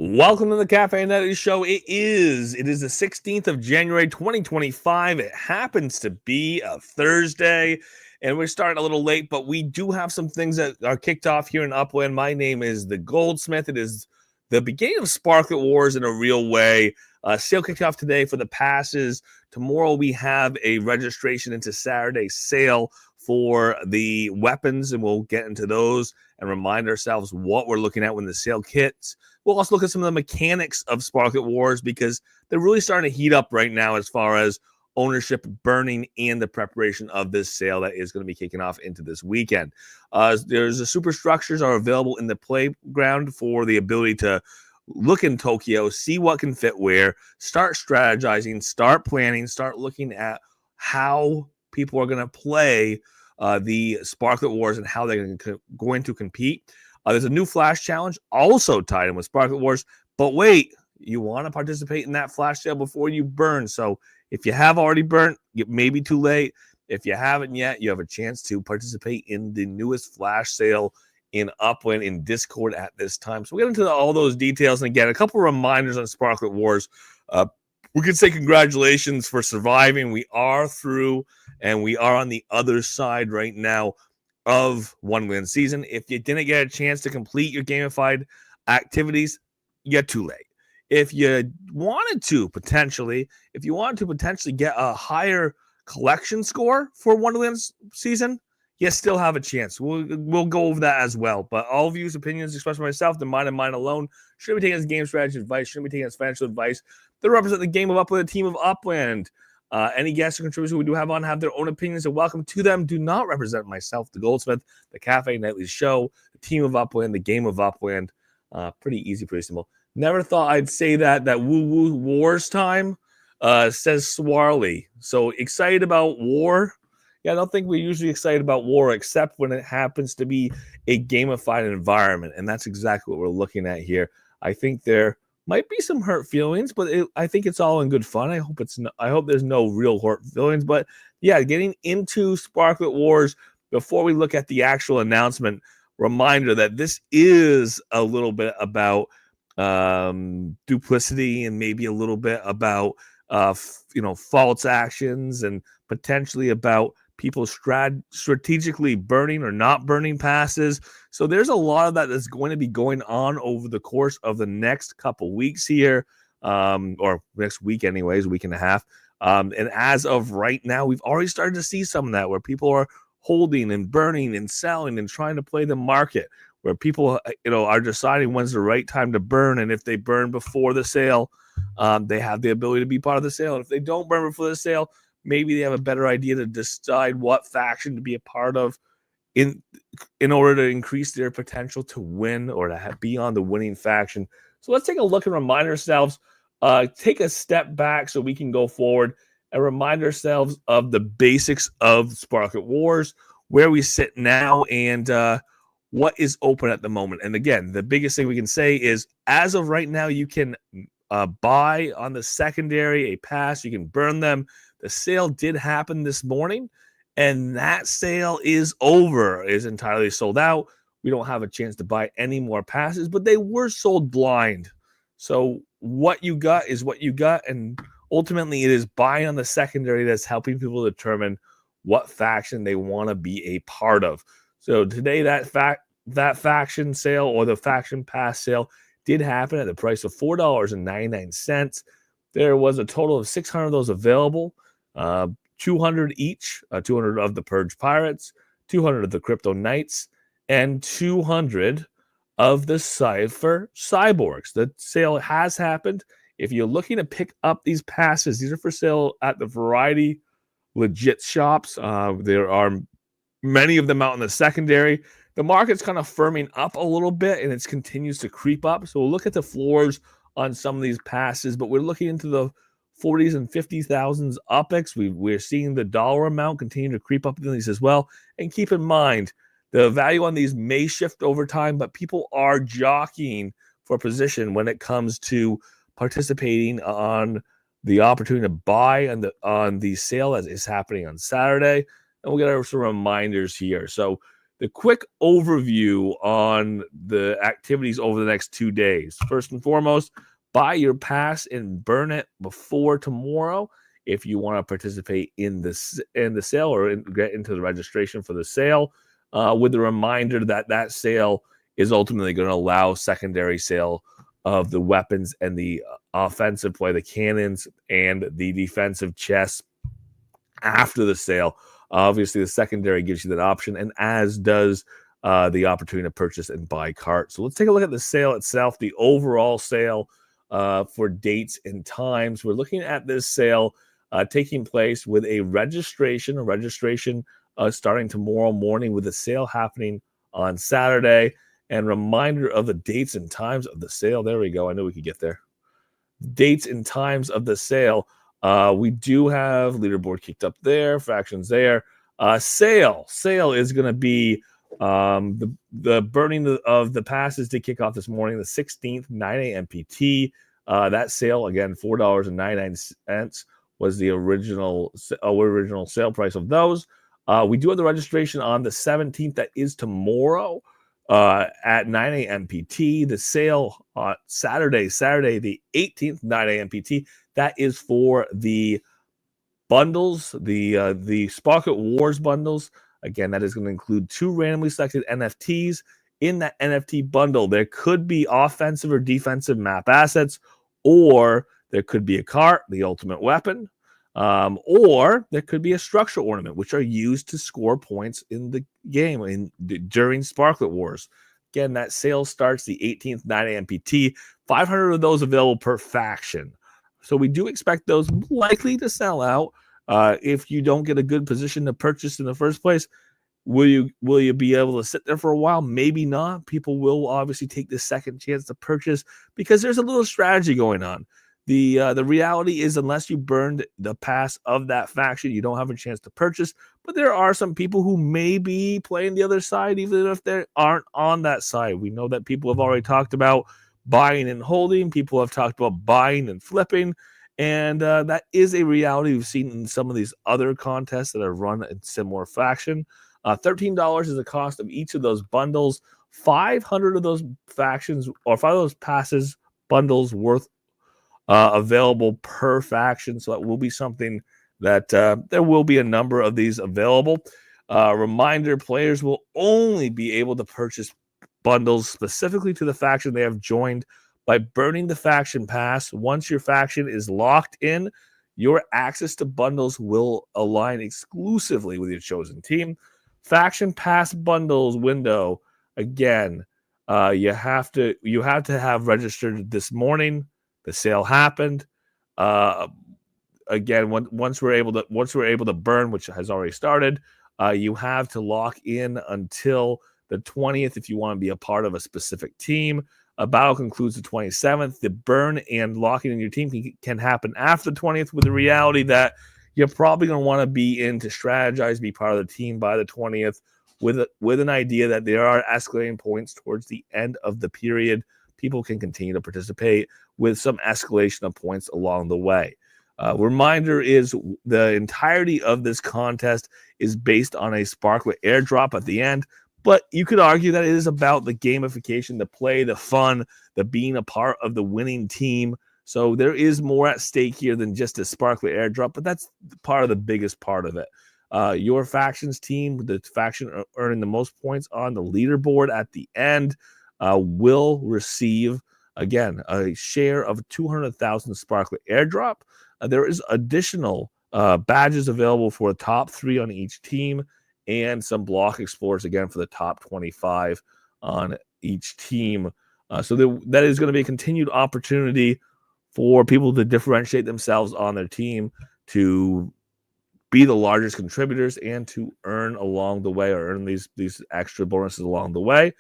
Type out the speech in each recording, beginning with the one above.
Welcome to the Cafe Nutty Show. It is the 16th of January, 2025. It happens to be a Thursday, and we're starting a little late, but we do have some things that are kicked off here in Upland. My name is the Goldsmith. It is the beginning of Sparklet Wars in a real way. Sale kicked off today for the passes. Tomorrow we have a registration into Saturday's sale for the weapons, and we'll get into those and remind ourselves what we're looking at when the sale hits. We'll also look at some of the mechanics of Sparklet Wars because they're really starting to heat up right now as far as ownership, burning, and the preparation of this sale that is going to be kicking off into this weekend. There's the superstructures are available in the playground for the ability to look in Tokyo, see what can fit where, start strategizing, start planning, start looking at how people are going to play the Sparklet Wars and how they're going to compete. There's a new Flash Challenge also tied in with Sparklet Wars. But wait, you want to participate in that Flash sale before you burn. So if you have already burnt, it may be too late. If you haven't yet, you have a chance to participate in the newest Flash sale in Upland in Discord at this time. So we'll get into all those details. And again, a couple of reminders on Sparklet Wars. We can say congratulations for surviving. We are through, and we are on the other side right now of one win season. If you didn't get a chance to complete your gamified activities, you're too late. If you wanted to potentially get a higher collection score for Wonderland's season, you still have a chance. We'll go over that as well. But all views, opinions expressed by myself, they're mine and mine alone. Shouldn't be taken as game strategy advice. Shouldn't be taken as financial advice. They represent the game of Upland, the team of Upland. Any guests or contributors we do have on have their own opinions, and welcome to them. Do not represent myself, the Goldsmith, the Cafe Nightly Show, the team of Upland, the game of Upland. Pretty easy, pretty simple. Never thought I'd say that woo-woo wars time, says Swarley. So excited about war? Yeah, I don't think we're usually excited about war except when it happens to be a gamified environment, and that's exactly what we're looking at here. I think there might be some hurt feelings, but I think it's all in good fun. I hope there's no real hurt feelings. But yeah, getting into Sparklet Wars before we look at the actual announcement. Reminder that this is a little bit about duplicity and maybe a little bit about false actions and potentially about people strategically burning or not burning passes. So there's a lot of that that's going to be going on over the course of the next couple weeks here, or next week anyways, week and a half. And as of right now, we've already started to see some of that where people are holding and burning and selling and trying to play the market, where people are deciding when's the right time to burn. And if they burn before the sale, they have the ability to be part of the sale. And if they don't burn before the sale, maybe they have a better idea to decide what faction to be a part of in order to increase their potential to win or to be on the winning faction. So let's take a look and remind ourselves, take a step back so we can go forward and remind ourselves of the basics of Sparklet Wars, where we sit now, and what is open at the moment. And again, the biggest thing we can say is, as of right now, you can buy on the secondary a pass. You can burn them. The sale did happen this morning, and that sale is over. It is entirely sold out. We don't have a chance to buy any more passes, but they were sold blind. So what you got is what you got, and ultimately it is buying on the secondary that's helping people determine what faction they want to be a part of. So today that faction sale or the faction pass sale did happen at the price of $4.99. There was a total of 600 of those available. 200 each, 200 of the Purge Pirates, 200 of the Crypto Knights, and 200 of the Cypher Cyborgs. The sale has happened. If you're looking to pick up these passes, these are for sale at the Variety legit shops. There are many of them out in the secondary. The market's kind of firming up a little bit, and it continues to creep up. So we'll look at the floors on some of these passes, but we're looking into the 40s and 50,000s UPX. We're seeing the dollar amount continue to creep up in these as well. And keep in mind, the value on these may shift over time, but people are jockeying for position when it comes to participating on the opportunity to buy on the sale as is happening on Saturday. And we'll get some reminders here. So the quick overview on the activities over the next 2 days. First and foremost, buy your pass and burn it before tomorrow if you want to participate in the sale or get into the registration for the sale, with the reminder that sale is ultimately going to allow secondary sale of the weapons and the offensive play, the cannons and the defensive chests after the sale. Obviously, the secondary gives you that option, and as does the opportunity to purchase and buy carts. So let's take a look at the sale itself, the overall sale for dates and times. We're looking at this sale taking place with a registration starting tomorrow morning, with a sale happening on Saturday. And reminder of the dates and times of the sale. There we go. I knew we could get there. Dates and times of the sale. We do have leaderboard kicked up there, factions there. Sale is going to be the burning of the passes to kick off this morning, the 16th, 9 a.m. PT. That sale, again, $4.99 was the original sale price of those. We do have the registration on the 17th. That is tomorrow at 9 a.m. PT. The sale on Saturday, the 18th, 9 a.m. PT. That is for the bundles, the Sparklet Wars bundles. Again, that is going to include 2 randomly selected NFTs. In that NFT bundle, there could be offensive or defensive map assets, or there could be a cart, the ultimate weapon, or there could be a structure ornament, which are used to score points in the game during Sparklet Wars. Again, that sale starts the 18th, 9 a.m. PT. 500 of those available per faction. So we do expect those likely to sell out. If you don't get a good position to purchase in the first place, will you be able to sit there for a while? Maybe not. People will obviously take the second chance to purchase because there's a little strategy going on. The reality is, unless you burned the pass of that faction, you don't have a chance to purchase. But there are some people who may be playing the other side, even if they aren't on that side. We know that people have already talked about buying and holding. People have talked about buying and flipping. And that is a reality we've seen in some of these other contests that are run in similar faction. $13 is the cost of each of those bundles. 500 of those factions, or 5 of those passes bundles worth available per faction. So that will be something that there will be a number of these available. Reminder, players will only be able to purchase bundles specifically to the faction they have joined by burning the faction pass. Once your faction is locked in, your access to bundles will align exclusively with your chosen team. Faction pass bundles window, again, you have to have registered this morning. The sale happened. Again, once we're able to burn, which has already started, you have to lock in until the 20th if you want to be a part of a specific team. A battle concludes the 27th. The burn and locking in your team can happen after the 20th, with the reality that you're probably going to want to be in to strategize, be part of the team by the 20th, with an idea that there are escalating points towards the end of the period. People can continue to participate with some escalation of points along the way. Reminder is the entirety of this contest is based on a Sparklet airdrop at the end, but you could argue that it is about the gamification, the play, the fun, the being a part of the winning team. So there is more at stake here than just a Sparklet airdrop, but that's part of the biggest part of it. Your faction's team, the faction earning the most points on the leaderboard at the end, will receive, again, a share of 200,000 Sparklet airdrop. There is additional badges available for the top 3 on each team, and some block explorers, again, for the top 25 on each team. So that is going to be a continued opportunity for people to differentiate themselves on their team, to be the largest contributors, and to earn along the way, or earn these extra bonuses along the way.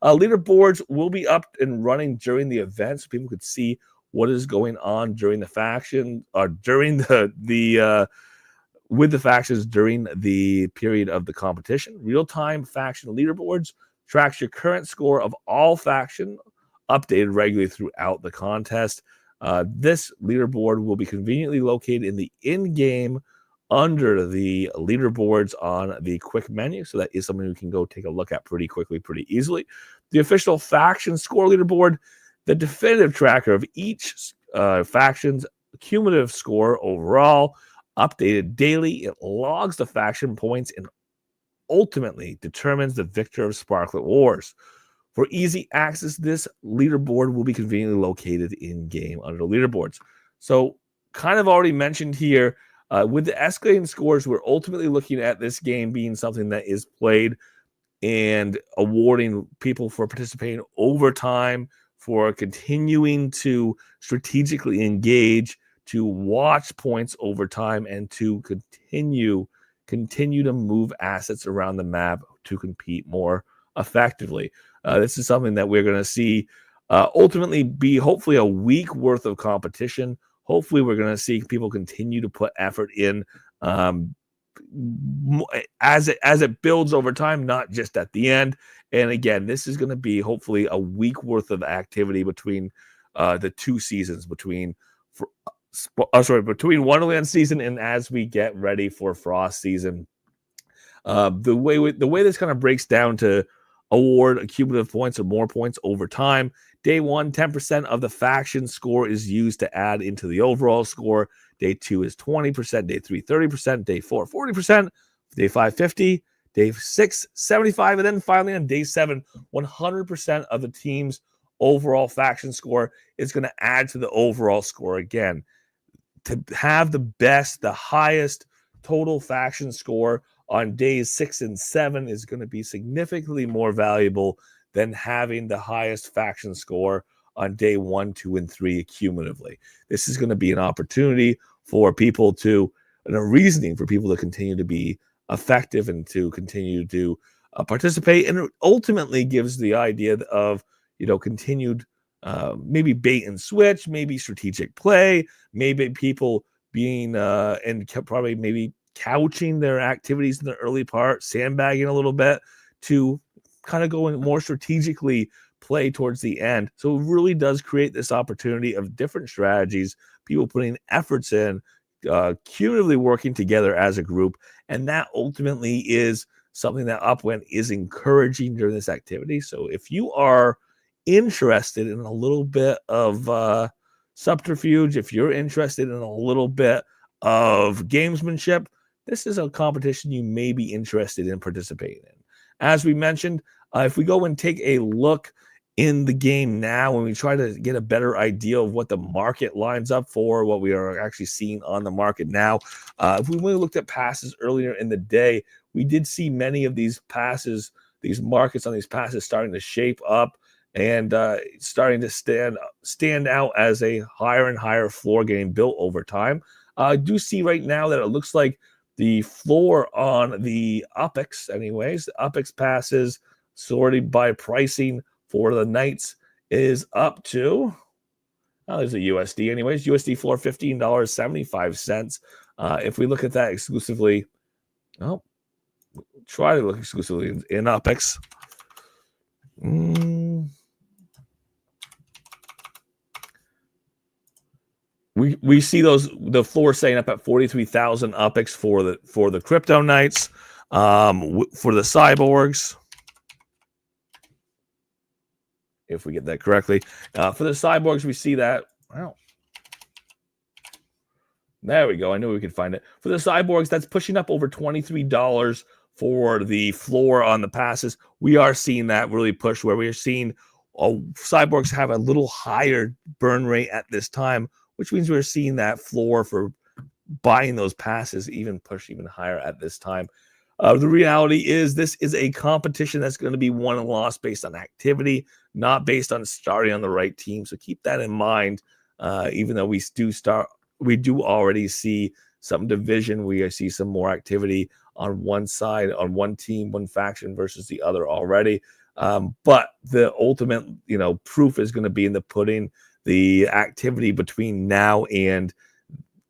Leaderboards will be up and running during the event, so people could see what is going on during the faction, or during with the factions during the period of the competition. Real-time faction leaderboards tracks your current score of all faction, updated regularly throughout the contest. This leaderboard will be conveniently located in the in-game under the leaderboards on the quick menu. So that is something we can go take a look at pretty quickly, pretty easily. The official faction score leaderboard, the definitive tracker of each faction's cumulative score overall, updated daily. It logs the faction points and ultimately determines the victor of Sparklet Wars. For easy access, this leaderboard will be conveniently located in-game under the leaderboards. So, kind of already mentioned here, with the escalating scores, we're ultimately looking at this game being something that is played and awarding people for participating over time, for continuing to strategically engage, to watch points over time, and to continue to move assets around the map to compete more effectively. This is something that we're going to see ultimately be hopefully a week worth of competition. Hopefully, we're going to see people continue to put effort in as it builds over time, not just at the end. And again, this is going to be hopefully a week worth of activity between the two seasons, between Wonderland season and as we get ready for Frost season. The way this kind of breaks down to award cumulative points or more points over time. Day 1, 10% of the faction score is used to add into the overall score. Day 2 is 20%. Day 3, 30%. Day 4, 40%. Day 5, 50%. Day 6, 75%. And then finally on day 7, 100% of the team's overall faction score is going to add to the overall score again. To have the highest total faction score on days 6 and 7 is going to be significantly more valuable than having the highest faction score on day 1, 2, and 3 cumulatively. This is going to be an opportunity for people to, and a reasoning for people to continue to be effective and to continue to participate. And it ultimately gives the idea of, continued maybe bait and switch, maybe strategic play, maybe people being and probably maybe couching their activities in the early part, sandbagging a little bit to kind of go and more strategically play towards the end. So it really does create this opportunity of different strategies, people putting efforts in, cumulatively working together as a group. And that ultimately is something that Upwind is encouraging during this activity. So if you are interested in a little bit of subterfuge, if you're interested in a little bit of gamesmanship, this is a competition you may be interested in participating in. As we mentioned, if we go and take a look in the game now, and we try to get a better idea of what the market lines up for, what we are actually seeing on the market now. If we really looked at passes earlier in the day, we did see many of these passes, these markets on these passes starting to shape up and starting to stand out as a higher and higher floor getting built over time. I do see right now that it looks like the floor on the UPEX, anyways, the UPEX passes sorted by pricing for the Knights is up to, there's a USD anyways, USD floor $15.75. If we look at that exclusively, try to look exclusively in UPEX. We see the floor staying up at 43,000 UPEX for the Crypto Knights, for the Cyborgs. If we get that correctly. For the Cyborgs, we see that. Wow. There we go. I knew we could find it. For the Cyborgs, that's pushing up over $23 for the floor on the passes. We are seeing that really push where we are seeing Cyborgs have a little higher burn rate at this time, which means we're seeing that floor for buying those passes even push even higher at this time. The reality is this is a competition that's going to be won and lost based on activity, not based on starting on the right team. So keep that in mind. Even though we do already see some division. We see some more activity on one side, on one team, one faction versus the other already. But the ultimate, proof is going to be in the pudding. The activity between now and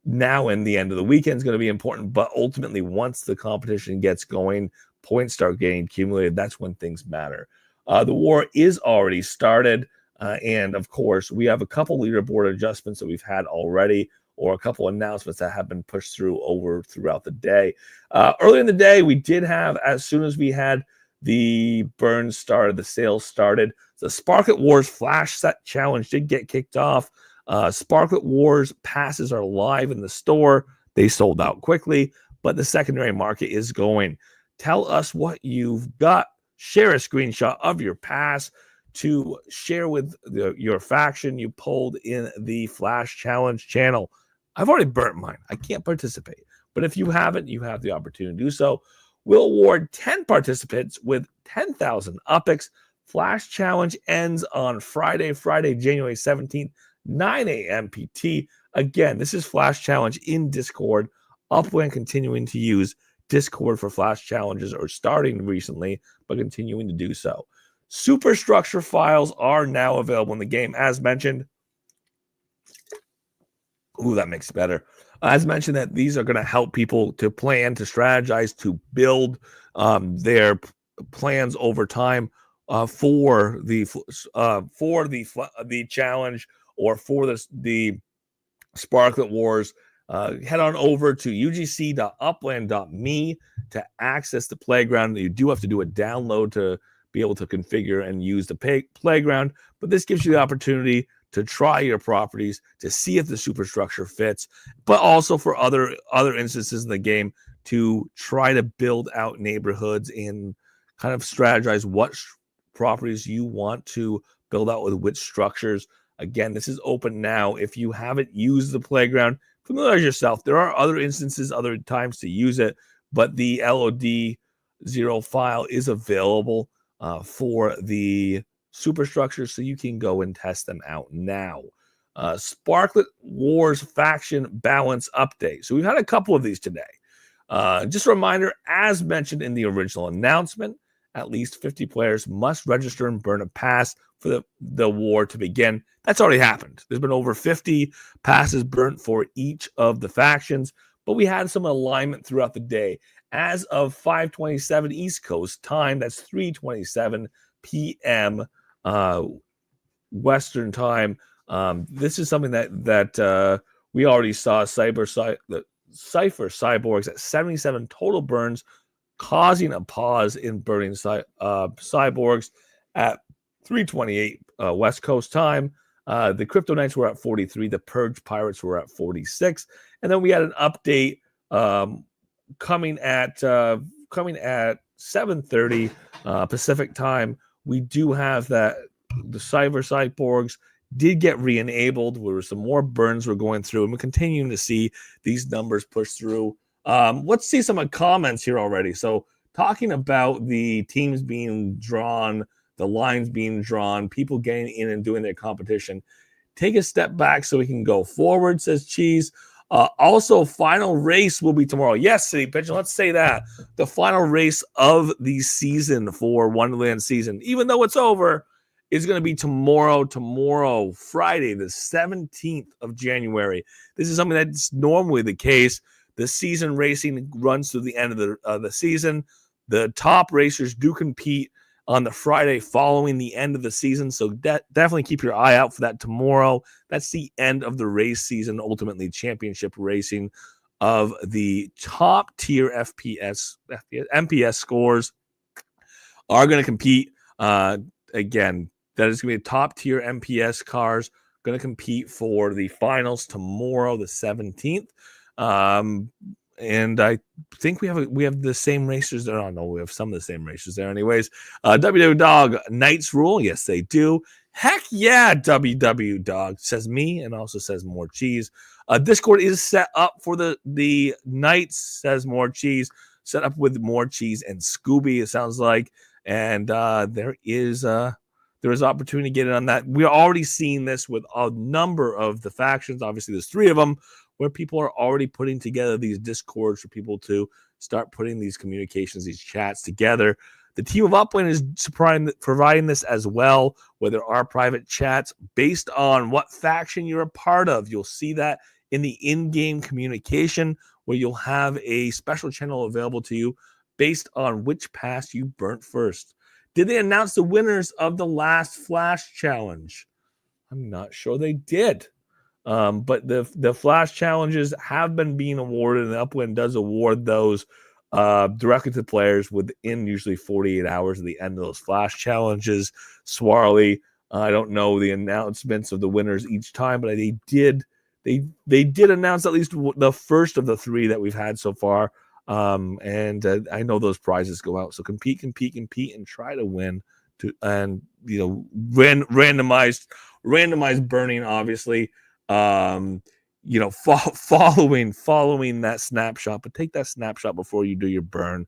the end of the weekend is going to be important, but ultimately once the competition gets going, points start getting accumulated, that's when things matter. The war is already started, and of course we have a couple leaderboard adjustments that we've had already or a couple announcements that have been pushed throughout the day. Earlier in the day, we did have, as soon as we had the burn started, the sales started, the Sparklet Wars Flash Set Challenge did get kicked off. Sparklet Wars passes are live in the store. They sold out quickly, but the secondary market is going. Tell us what you've got. Share a screenshot of your pass to share with your faction you pulled in the Flash Challenge channel. I've already burnt mine. I can't participate. But if you haven't, you have the opportunity to do so. We'll award 10 participants with 10,000 UPIX. Flash Challenge ends on Friday, January 17th, 9 a.m. PT. Again, this is Flash Challenge in Discord. Upland continuing to use Discord for Flash Challenges, or starting recently, but continuing to do so. Superstructure files are now available in the game, as mentioned. Ooh, that makes it better. As mentioned, that these are going to help people to plan, to strategize, to build their plans over time for the challenge, or for the Sparklet Wars. Head on over to ugc.upland.me to access the playground. You do have to do a download to be able to configure and use the playground, but this gives you the opportunity to try your properties, to see if the superstructure fits, but also for other instances in the game to try to build out neighborhoods and kind of strategize what properties you want to build out with which structures. Again, this is open now. If you haven't used the playground, familiarize yourself. There are other instances, other times to use it, but the LOD 0 file is available for the superstructure, so you can go and test them out now. Sparklet Wars Faction Balance Update. So we've had a couple of these today. Just a reminder, as mentioned in the original announcement, at least 50 players must register and burn a pass for the war to begin. That's already happened. There's been over 50 passes burnt for each of the factions, but we had some alignment throughout the day. As of 5:27 East Coast time, that's 3:27 p.m. Western time. This is something that we already saw. Cypher Cyborgs at 77 total burns, causing a pause in burning cyborgs at 3:28 West Coast time. The Crypto Knights were at 43. The Purge Pirates were at 46. And then we had an update coming at 7:30 Pacific time. We do have that the Cyber Cyborgs did get re-enabled. There were some more burns we're going through, and we're continuing to see these numbers push through. Let's see some comments here already. So talking about the teams being drawn, the lines being drawn, people getting in and doing their competition. Take a step back so we can go forward, says Cheese. Also, final race will be tomorrow. Yes, City Pigeon, let's say that. The final race of the season for Wonderland season, even though it's over, is going to be tomorrow, Friday, the 17th of January. This is something that's normally the case. The season racing runs through the end of the season. The top racers do compete on the Friday following the end of the season, so definitely keep your eye out for that tomorrow. That's the end of the race season, ultimately championship racing of the top tier MPS scores are going to compete. Again, that is going to be top tier MPS cars going to compete for the finals tomorrow, the 17th. And I think we have the same racers there. Oh, no, we have some of the same racers there. Anyways, WW Dog Knights rule. Yes, they do. Heck yeah, WW Dog, says me, and also says more cheese. Discord is set up for the Knights, says more cheese. Set up with more cheese and Scooby, it sounds like. And there is opportunity to get in on that. We're already seeing this with a number of the factions. Obviously, there's 3 of them, where people are already putting together these Discords for people to start putting these communications, these chats together. The team of Upland is providing this as well, where there are private chats based on what faction you're a part of. You'll see that in the in-game communication, where you'll have a special channel available to you based on which pass you burnt first. Did they announce the winners of the last Flash Challenge? I'm not sure they did. But the flash challenges have been being awarded, and the Upwind does award those directly to players within usually 48 hours of the end of those flash challenges. Swarley, I don't know the announcements of the winners each time, but they did announce at least the first of the 3 that we've had so far. And I know those prizes go out. So compete, and try to win. And randomized burning, obviously. Following that snapshot, but take that snapshot before you do your burn.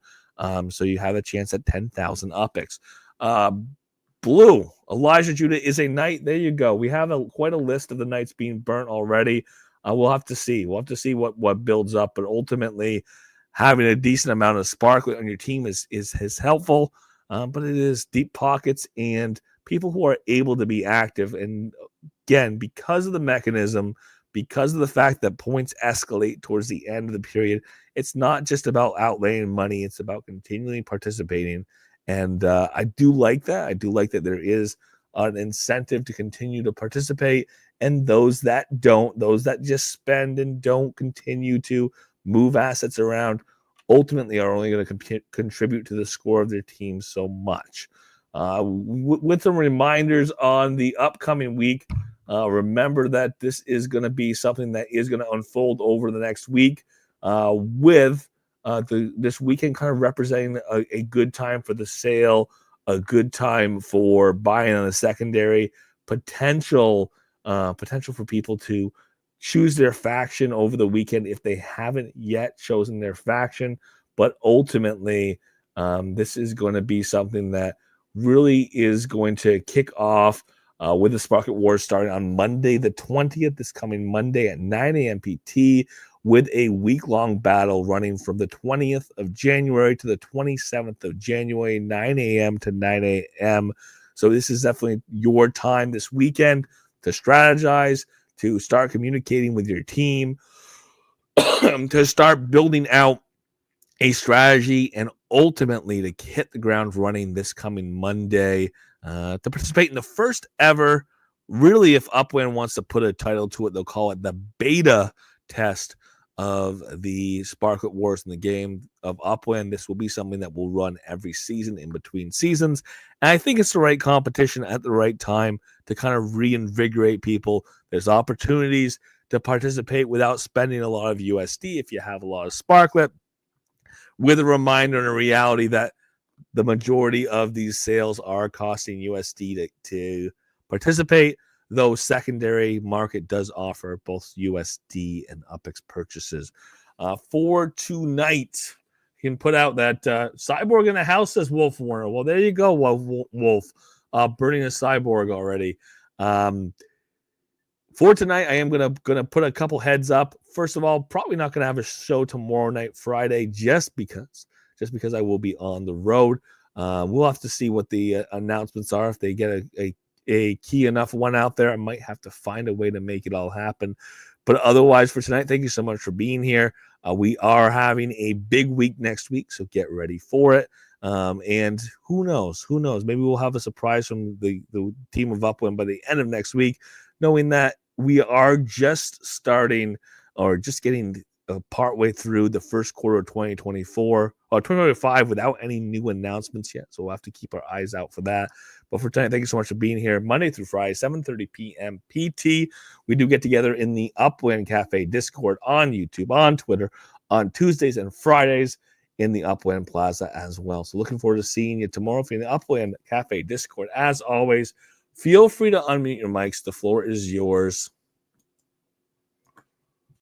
So you have a chance at 10,000 UPIX. Blue, Elijah Judah is a knight. There you go. We have quite a list of the knights being burnt already. We'll have to see. We'll have to see what builds up, but ultimately having a decent amount of Sparklet on your team is helpful. But it is deep pockets and people who are able to be active. And again, because of the mechanism, because of the fact that points escalate towards the end of the period, it's not just about outlaying money. It's about continually participating. And I do like that. I do like that there is an incentive to continue to participate. And those that don't, those that just spend and don't continue to move assets around, ultimately are only going to contribute to the score of their team so much. With some reminders on the upcoming week, remember that this is going to be something that is going to unfold over the next week, with this weekend kind of representing a good time for the sale, a good time for buying on the secondary, potential for people to choose their faction over the weekend if they haven't yet chosen their faction. But ultimately, this is going to be something that really is going to kick off with the Sparklet Wars starting on Monday the 20th, this coming Monday at 9 a.m. PT, with a week-long battle running from the 20th of January to the 27th of January, 9 a.m. to 9 a.m. So this is definitely your time this weekend to strategize, to start communicating with your team, to start building out a strategy, and ultimately to hit the ground running this coming Monday, to participate in the first ever, really, if Upwind wants to put a title to it, they'll call it the beta test of the Sparklet Wars in the game of Upwind. This will be something that will run every season in between seasons. And I think it's the right competition at the right time to kind of reinvigorate people. There's opportunities to participate without spending a lot of USD if you have a lot of Sparklet, with a reminder and a reality that the majority of these sales are costing USD to participate, though secondary market does offer both USD and UPIX purchases. For tonight, you can put out that Cyborg in the house, says Wolf Warner. Well, there you go, Wolf. Burning a Cyborg already. For tonight, I am gonna put a couple heads up. First of all, probably not gonna have a show tomorrow night, Friday, just because I will be on the road. We'll have to see what the announcements are. If they get a key enough one out there, I might have to find a way to make it all happen. But otherwise, for tonight, thank you so much for being here. We are having a big week next week, so get ready for it. And who knows? Maybe we'll have a surprise from the team of Upwind by the end of next week, knowing that we are just starting or just getting partway through the first quarter of 2024 or 2025 without any new announcements yet. So we'll have to keep our eyes out for that. But for tonight, thank you so much for being here. Monday through Friday, 7:30 p.m. PT. We do get together in the Upwind Cafe Discord on YouTube, on Twitter, on Tuesdays and Fridays in the Upwind Plaza as well. So looking forward to seeing you tomorrow if you're in the Upwind Cafe Discord. As always, feel free to unmute your mics. The floor is yours.